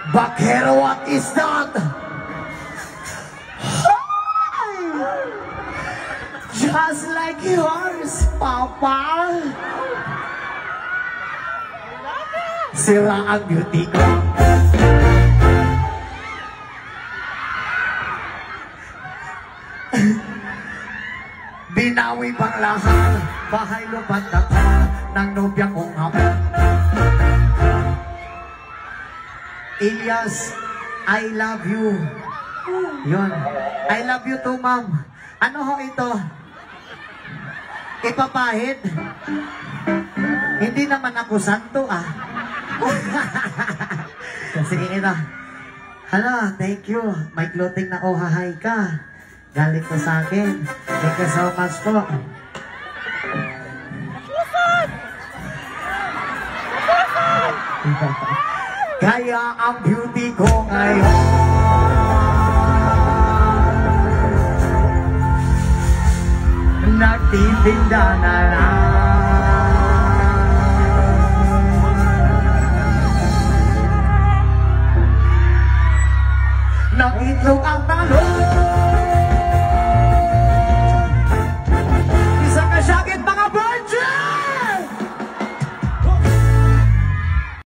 Bakero, what is that? Just like yours, Papa. Sira ang beauty ko. Binawi pang lahat, bahay lupat na ka ng nobya kong hapon. Ilyas, I love you. Yun. I love you too, ma'am. Ano ho ito? Ipapahid? Hindi naman ako santo, ah. Sige, ito. Hala, thank you. May clothing na ohahay ka. Galing ko sa akin. Thank you so much po. Kaya ang beauty ko ngayon nagtitinda na lang.